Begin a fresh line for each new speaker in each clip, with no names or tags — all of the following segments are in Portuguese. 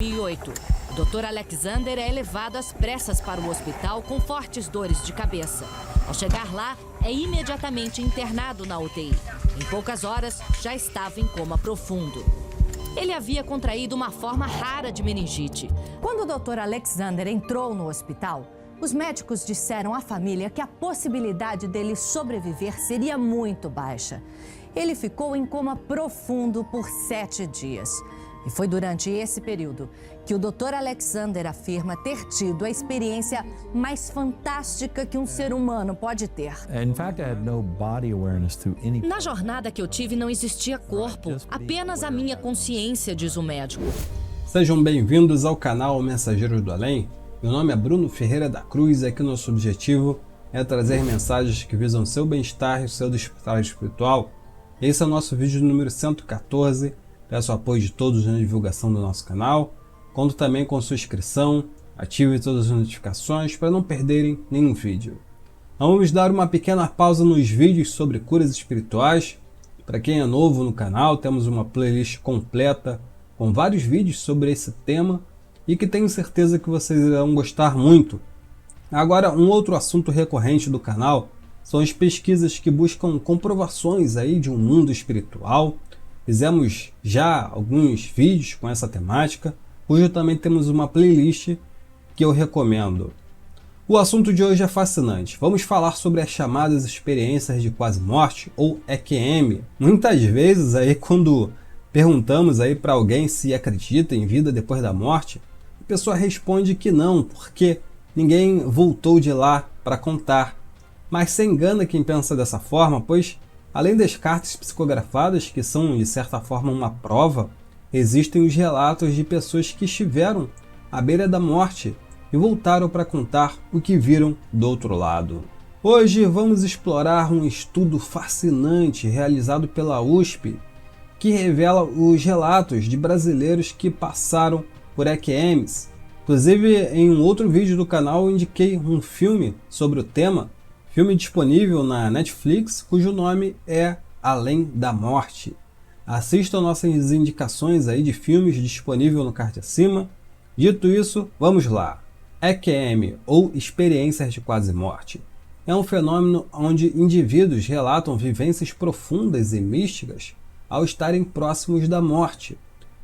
2008. Dr. Alexander é levado às pressas para o hospital com fortes dores de cabeça. Ao chegar lá, é imediatamente internado na UTI. Em poucas horas, já estava em coma profundo. Ele havia contraído uma forma rara de meningite.
Quando o Dr. Alexander entrou no hospital, os médicos disseram à família que a possibilidade dele sobreviver seria muito baixa. Ele ficou em coma profundo por 7 dias. E foi durante esse período que o Dr. Alexander afirma ter tido a experiência mais fantástica que um ser humano pode ter.
Na jornada que eu tive não existia corpo, apenas a minha consciência, diz o médico.
Sejam bem-vindos ao canal Mensageiros do Além. Meu nome é Bruno Ferreira da Cruz e aqui nosso objetivo é trazer mensagens que visam seu bem-estar e o seu despertar espiritual. Esse é o nosso vídeo número 114. Peço o apoio de todos na divulgação do nosso canal. Conto também com sua inscrição, ative todas as notificações para não perderem nenhum vídeo. Vamos dar uma pequena pausa nos vídeos sobre curas espirituais. Para quem é novo no canal, temos uma playlist completa com vários vídeos sobre esse tema e que tenho certeza que vocês irão gostar muito. Agora, um outro assunto recorrente do canal são as pesquisas que buscam comprovações aí de um mundo espiritual. Fizemos já alguns vídeos com essa temática. Hoje também temos uma playlist que eu recomendo. O assunto de hoje é fascinante. Vamos falar sobre as chamadas experiências de quase morte ou EQM. Muitas vezes aí quando perguntamos aí para alguém se acredita em vida depois da morte, a pessoa responde que não, porque ninguém voltou de lá para contar. Mas se engana quem pensa dessa forma, pois além das cartas psicografadas, que são de certa forma uma prova, existem os relatos de pessoas que estiveram à beira da morte e voltaram para contar o que viram do outro lado. Hoje vamos explorar um estudo fascinante realizado pela USP, que revela os relatos de brasileiros que passaram por EQMs. Inclusive, em um outro vídeo do canal eu indiquei um filme sobre o tema, filme disponível na Netflix, cujo nome é Além da Morte. Assistam nossas indicações aí de filmes disponível no card acima. Dito isso, vamos lá. EQM, ou experiências de quase morte, é um fenômeno onde indivíduos relatam vivências profundas e místicas ao estarem próximos da morte.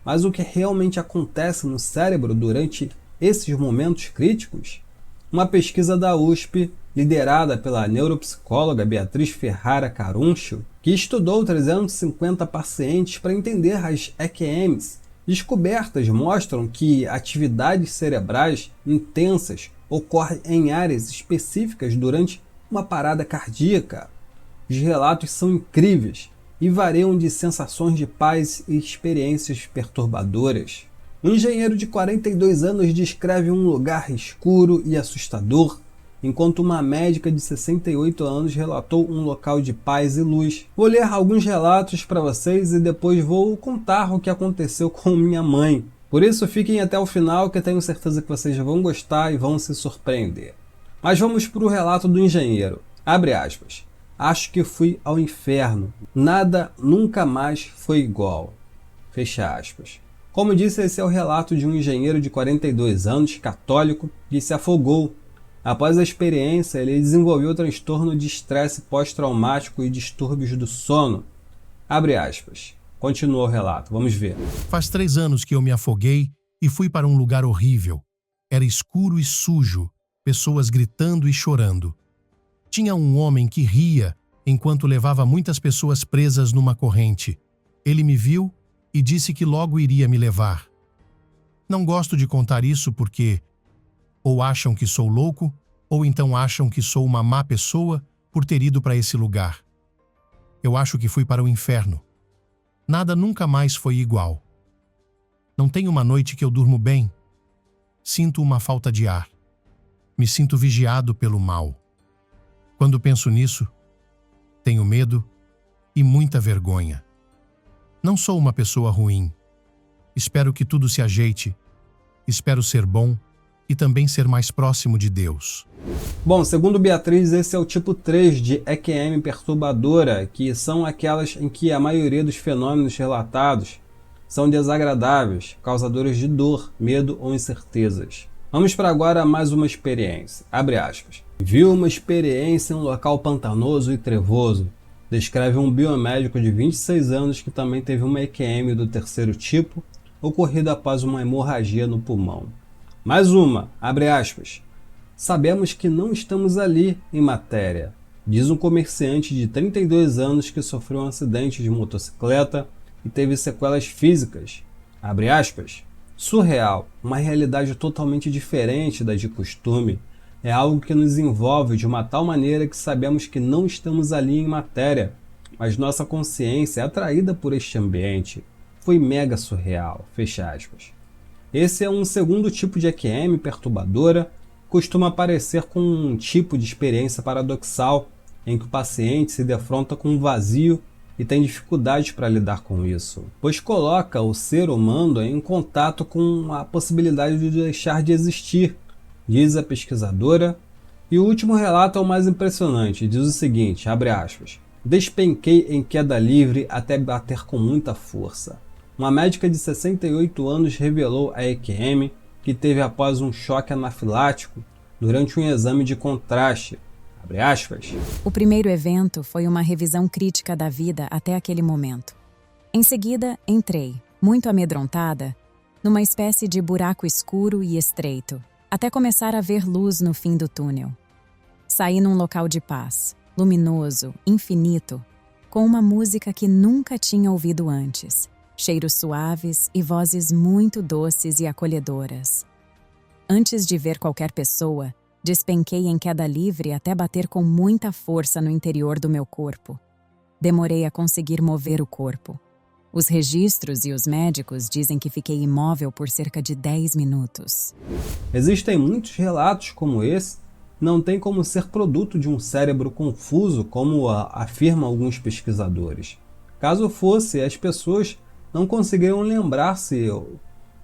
Mas o que realmente acontece no cérebro durante esses momentos críticos? Uma pesquisa da USP, liderada pela neuropsicóloga Beatriz Ferrara Caruncho, que estudou 350 pacientes para entender as EQMs. Descobertas mostram que atividades cerebrais intensas ocorrem em áreas específicas durante uma parada cardíaca. Os relatos são incríveis e variam de sensações de paz e experiências perturbadoras. Um engenheiro de 42 anos descreve um lugar escuro e assustador, enquanto uma médica de 68 anos relatou um local de paz e luz. Vou ler alguns relatos para vocês e depois vou contar o que aconteceu com minha mãe. Por isso fiquem até o final, que eu tenho certeza que vocês vão gostar e vão se surpreender. Mas vamos para o relato do engenheiro. Abre aspas. Acho que fui ao inferno. Nada nunca mais foi igual. Fecha aspas. Como disse, esse é o relato de um engenheiro de 42 anos, católico, que se afogou. Após a experiência, ele desenvolveu transtorno de estresse pós-traumático e distúrbios do sono. Abre aspas. Continua o relato, vamos ver.
Faz 3 anos que eu me afoguei e fui para um lugar horrível. Era escuro e sujo, pessoas gritando e chorando. Tinha um homem que ria enquanto levava muitas pessoas presas numa corrente. Ele me viu e disse que logo iria me levar. Não gosto de contar isso porque ou acham que sou louco, ou então acham que sou uma má pessoa por ter ido para esse lugar. Eu acho que fui para o inferno. Nada nunca mais foi igual. Não tem uma noite que eu durmo bem. Sinto uma falta de ar. Me sinto vigiado pelo mal. Quando penso nisso, tenho medo e muita vergonha. Não sou uma pessoa ruim. Espero que tudo se ajeite. Espero ser bom e também ser mais próximo de Deus.
Bom, segundo Beatriz, esse é o tipo 3 de EQM perturbadora, que são aquelas em que a maioria dos fenômenos relatados são desagradáveis, causadores de dor, medo ou incertezas. Vamos para agora mais uma experiência. Abre aspas. Viu uma experiência em um local pantanoso e trevoso. Descreve um biomédico de 26 anos que também teve uma EQM do terceiro tipo, ocorrida após uma hemorragia no pulmão. Mais uma, abre aspas. Sabemos que não estamos ali em matéria, diz um comerciante de 32 anos que sofreu um acidente de motocicleta e teve sequelas físicas. Abre aspas. Surreal, uma realidade totalmente diferente da de costume. É algo que nos envolve de uma tal maneira que sabemos que não estamos ali em matéria, mas nossa consciência é atraída por este ambiente. Foi mega surreal, fecha aspas. Esse é um segundo tipo de EQM perturbadora, costuma aparecer com um tipo de experiência paradoxal, em que o paciente se defronta com um vazio e tem dificuldade para lidar com isso, pois coloca o ser humano em contato com a possibilidade de deixar de existir, diz a pesquisadora. E o último relato é o mais impressionante, diz o seguinte, abre aspas, despenquei em queda livre até bater com muita força. Uma médica de 68 anos revelou a EQM que teve após um choque anafilático durante um exame de contraste. Abre aspas.
O primeiro evento foi uma revisão crítica da vida até aquele momento. Em seguida, entrei, muito amedrontada, numa espécie de buraco escuro e estreito, até começar a ver luz no fim do túnel. Saí num local de paz, luminoso, infinito, com uma música que nunca tinha ouvido antes, cheiros suaves e vozes muito doces e acolhedoras. Antes de ver qualquer pessoa, despenquei em queda livre até bater com muita força no interior do meu corpo. Demorei a conseguir mover o corpo. Os registros e os médicos dizem que fiquei imóvel por cerca de 10 minutos.
Existem muitos relatos como esse, não tem como ser produto de um cérebro confuso, como afirmam alguns pesquisadores. Caso fosse, as pessoas não conseguiriam lembrar-se,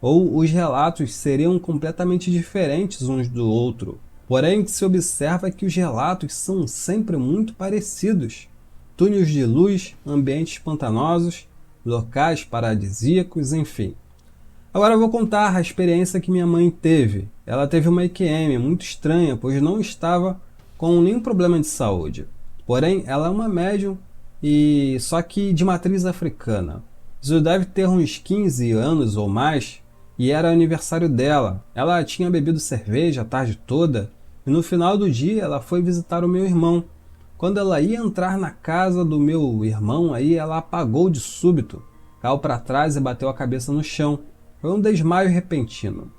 ou os relatos seriam completamente diferentes uns do outro. Porém, o que se observa é que os relatos são sempre muito parecidos. Túneis de luz, ambientes pantanosos, locais paradisíacos, enfim. Agora eu vou contar a experiência que minha mãe teve. Ela teve uma EQM muito estranha, pois não estava com nenhum problema de saúde. Porém, ela é uma médium, só que de matriz africana. Isso deve ter uns 15 anos ou mais, e era aniversário dela. Ela tinha bebido cerveja a tarde toda, e no final do dia ela foi visitar o meu irmão. Quando ela ia entrar na casa do meu irmão, aí ela apagou de súbito, caiu para trás e bateu a cabeça no chão. Foi um desmaio repentino.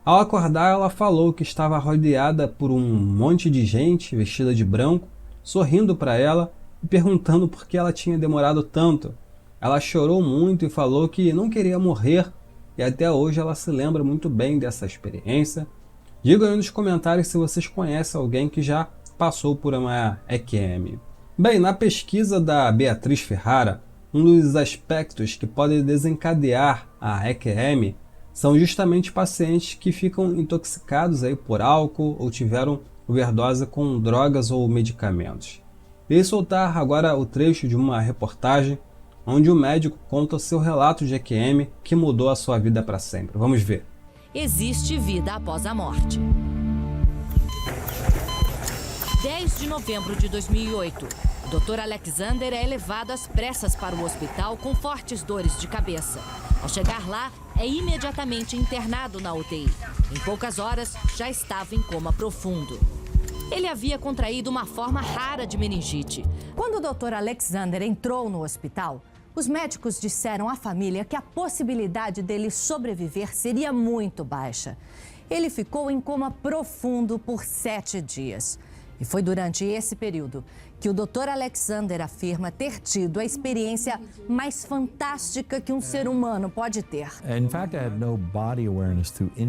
Ao acordar, ela falou que estava rodeada por um monte de gente vestida de branco, sorrindo para ela e perguntando por que ela tinha demorado tanto. Ela chorou muito e falou que não queria morrer, e até hoje ela se lembra muito bem dessa experiência. Digam aí nos comentários se vocês conhecem alguém que já passou por uma EQM. Bem, na pesquisa da Beatriz Ferrara, um dos aspectos que podem desencadear a EQM são justamente pacientes que ficam intoxicados aí por álcool ou tiveram overdose com drogas ou medicamentos. Irei soltar agora o trecho de uma reportagem onde o médico conta o seu relato de EQM que mudou a sua vida para sempre. Vamos ver.
Existe vida após a morte. 10 de novembro de 2008, o Dr. Alexander é levado às pressas para o hospital com fortes dores de cabeça. Ao chegar lá, é imediatamente internado na UTI. Em poucas horas, já estava em coma profundo. Ele havia contraído uma forma rara de meningite.
Quando o Dr. Alexander entrou no hospital, os médicos disseram à família que a possibilidade dele sobreviver seria muito baixa. Ele ficou em coma profundo por 7 dias. E foi durante esse período que o Dr. Alexander afirma ter tido a experiência mais fantástica que um ser humano pode ter.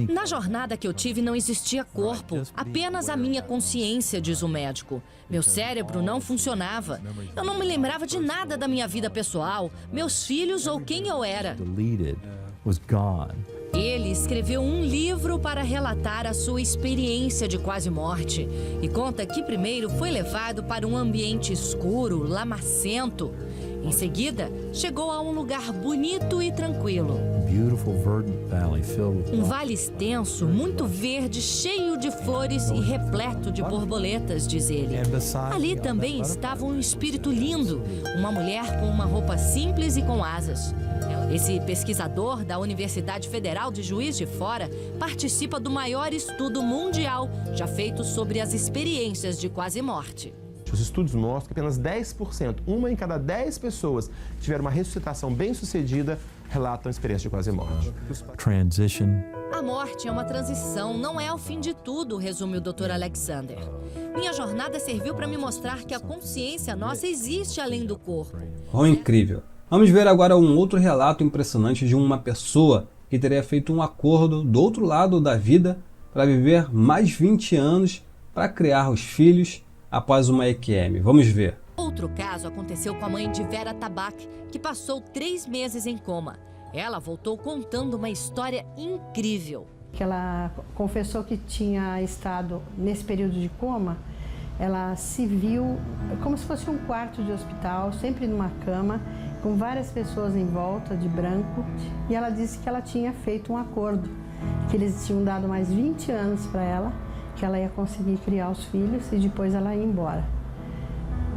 Na jornada que eu tive não existia corpo, apenas a minha consciência, diz o médico. Meu cérebro não funcionava. Eu não me lembrava de nada da minha vida pessoal, meus filhos ou quem eu era. Ele escreveu um livro para relatar a sua experiência de quase morte e conta que primeiro foi levado para um ambiente escuro, lamacento. Em seguida, chegou a um lugar bonito e tranquilo. Um vale extenso, muito verde, cheio de flores e repleto de borboletas, diz ele. Ali também estava um espírito lindo, uma mulher com uma roupa simples e com asas. Esse pesquisador da Universidade Federal de Juiz de Fora participa do maior estudo mundial já feito sobre as experiências de quase morte.
Os estudos mostram que apenas 10%, uma em cada 10 pessoas que tiveram uma ressuscitação bem-sucedida, relatam experiência de quase morte.
A morte é uma transição, não é o fim de tudo, resume o Dr. Alexander. Minha jornada serviu para me mostrar que a consciência nossa existe além do corpo.
Oh, incrível! Vamos ver agora um outro relato impressionante de uma pessoa que teria feito um acordo do outro lado da vida para viver mais 20 anos para criar os filhos após uma EQM. Vamos ver.
Outro caso aconteceu com a mãe de Vera Tabak, que passou 3 meses em coma. Ela voltou contando uma história incrível.
Ela confessou que tinha estado nesse período de coma, ela se viu como se fosse um quarto de hospital, sempre numa cama, com várias pessoas em volta, de branco, e ela disse que ela tinha feito um acordo, que eles tinham dado mais 20 anos para ela, que ela ia conseguir criar os filhos e depois ela ia embora.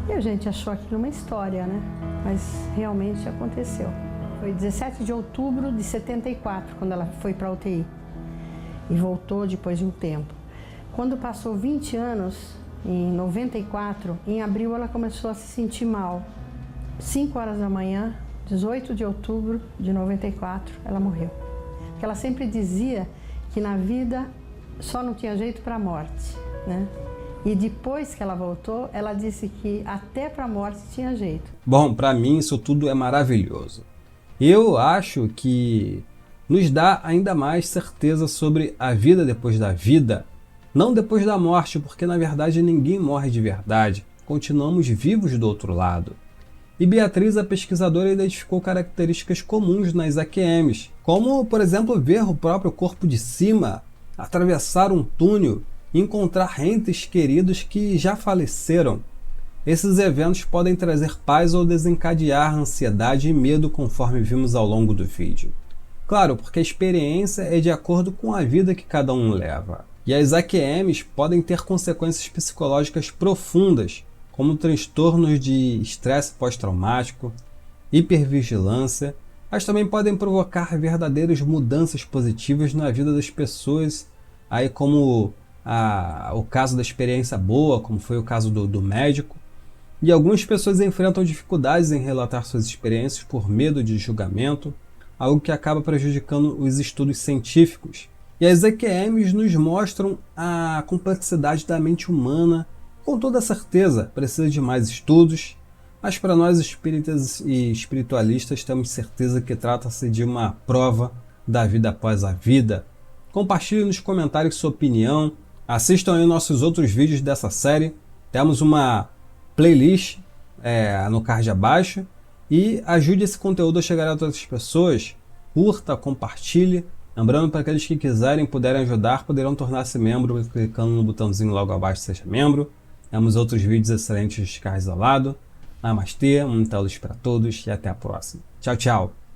E a gente achou aquilo uma história, né? Mas realmente aconteceu. Foi 17 de outubro de 74, quando ela foi para a UTI. E voltou depois de um tempo. Quando passou 20 anos, em 94, em abril ela começou a se sentir mal. 5 horas da manhã, 18 de outubro de 94, ela morreu. Porque ela sempre dizia que na vida só não tinha jeito para a morte, né? E depois que ela voltou, ela disse que até para a morte tinha jeito.
Bom, para mim isso tudo é maravilhoso. Eu acho que nos dá ainda mais certeza sobre a vida depois da vida, não depois da morte, porque na verdade ninguém morre de verdade, continuamos vivos do outro lado. E Beatriz, a pesquisadora, identificou características comuns nas AQMs, como, por exemplo, ver o próprio corpo de cima, atravessar um túnel e encontrar entes queridos que já faleceram. Esses eventos podem trazer paz ou desencadear ansiedade e medo, conforme vimos ao longo do vídeo. Claro, porque a experiência é de acordo com a vida que cada um leva. E as AQMs podem ter consequências psicológicas profundas, como transtornos de estresse pós-traumático, hipervigilância, mas também podem provocar verdadeiras mudanças positivas na vida das pessoas, aí como o caso da experiência boa, como foi o caso do médico. E algumas pessoas enfrentam dificuldades em relatar suas experiências por medo de julgamento, algo que acaba prejudicando os estudos científicos. E as EQMs nos mostram a complexidade da mente humana. Com toda certeza, precisa de mais estudos, mas para nós espíritas e espiritualistas temos certeza que trata-se de uma prova da vida após a vida. Compartilhe nos comentários sua opinião, assistam aí nossos outros vídeos dessa série, temos uma playlist no card abaixo, e ajude esse conteúdo a chegar a outras pessoas, curta, compartilhe. Lembrando, para aqueles que quiserem, puderem ajudar, poderão tornar-se membro clicando no botãozinho logo abaixo, seja membro. Temos outros vídeos excelentes de carro isolado. Namastê, muita luz para todos e até a próxima. Tchau, tchau!